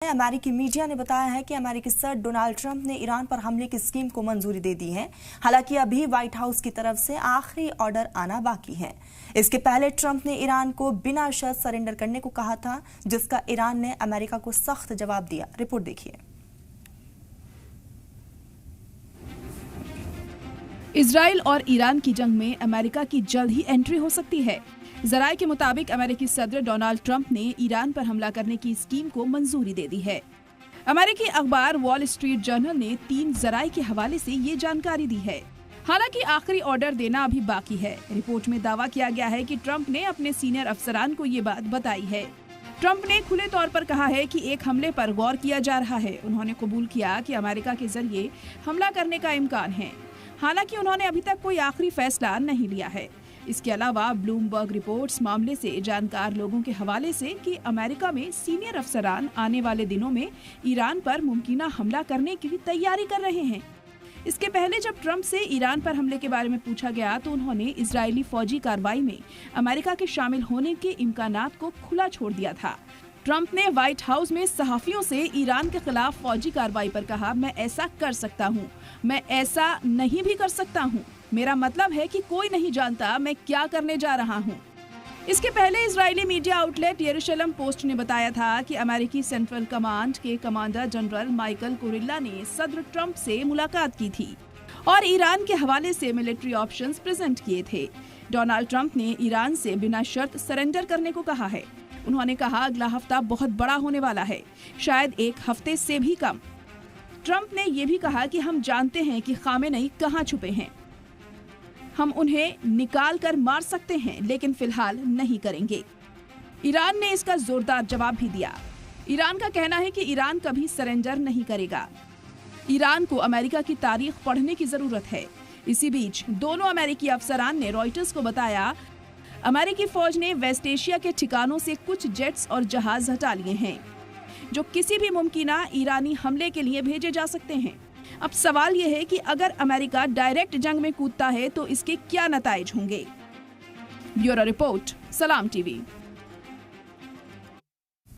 अमेरिकी मीडिया ने बताया है कि अमेरिकी सदर डोनाल्ड ट्रंप ने ईरान पर हमले की स्कीम को मंजूरी दे दी है। हालांकि अभी व्हाइट हाउस की तरफ से आखिरी ऑर्डर आना बाकी है। इसके पहले ट्रंप ने ईरान को बिना शर्त सरेंडर करने को कहा था, जिसका ईरान ने अमेरिका को सख्त जवाब दिया। रिपोर्ट देखिए। इजराइल और ईरान की जंग में अमेरिका की जल्द ही एंट्री हो सकती है। जराये के मुताबिक अमेरिकी सदर डोनाल्ड ट्रंप ने ईरान पर हमला करने की स्कीम को मंजूरी दे दी है। अमेरिकी अखबार वॉल स्ट्रीट जर्नल ने 3 जराये के हवाले से ये जानकारी दी है। हालांकि आखिरी ऑर्डर देना अभी बाकी है। रिपोर्ट में दावा किया गया है कि ट्रंप ने अपने सीनियर अफसरान को ये बात बताई है। ट्रंप ने खुले तौर पर कहा है कि एक हमले पर गौर किया जा रहा है। उन्होंने कबूल किया कि अमेरिका के जरिए हमला करने का इम्कान है। हालांकि उन्होंने अभी तक कोई आखिरी फैसला नहीं लिया है। इसके अलावा ब्लूमबर्ग रिपोर्ट्स मामले से जानकार लोगों के हवाले से कि अमेरिका में सीनियर अफसरान आने वाले दिनों में ईरान पर मुमकिना हमला करने की तैयारी कर रहे हैं। इसके पहले जब ट्रंप से ईरान पर हमले के बारे में पूछा गया तो उन्होंने इजरायली फौजी कार्रवाई में अमेरिका के शामिल होने के इम्कानात को खुला छोड़ दिया था। ट्रंप ने व्हाइट हाउस में सहाफियों से ईरान के खिलाफ फौजी कार्रवाई पर कहा, मैं ऐसा कर सकता हूँ, मैं ऐसा नहीं भी कर सकता हूँ। मेरा मतलब है कि कोई नहीं जानता मैं क्या करने जा रहा हूँ। इसके पहले इजरायली मीडिया आउटलेट यरूशलेम पोस्ट ने बताया था कि अमेरिकी सेंट्रल कमांड के कमांडर जनरल माइकल कुरिल्ला ने सदर ट्रंप से मुलाकात की थी और ईरान के हवाले से मिलिट्री ऑप्शंस प्रेजेंट किए थे। डोनाल्ड ट्रंप ने ईरान से बिना शर्त सरेंडर करने को कहा है। उन्होंने कहा, अगला हफ्ता बहुत बड़ा होने वाला है, शायद 1 हफ्ते से भी कम। ट्रंप ने यह भी कहा कि हम जानते हैं कि खामेनेई कहां छुपे हैं, हम उन्हें निकाल कर मार सकते हैं, लेकिन फिलहाल नहीं करेंगे। ईरान ने इसका जोरदार जवाब भी दिया। ईरान का कहना है कि ईरान कभी सरेंडर नहीं करेगा। ईरान को अमेरिका की तारीख पढ़ने की जरूरत है। इसी बीच दोनों अमेरिकी अफसरान ने रॉयटर्स को बताया, अमेरिकी फौज ने वेस्ट एशिया के ठिकानों से कुछ जेट्स और जहाज हटा लिए हैं, जो किसी भी मुमकिना ईरानी हमले के लिए भेजे जा सकते हैं। अब सवाल यह है कि अगर अमेरिका डायरेक्ट जंग में कूदता है तो इसके क्या नताइज होंगे। ब्यूरो रिपोर्ट, सलाम टीवी।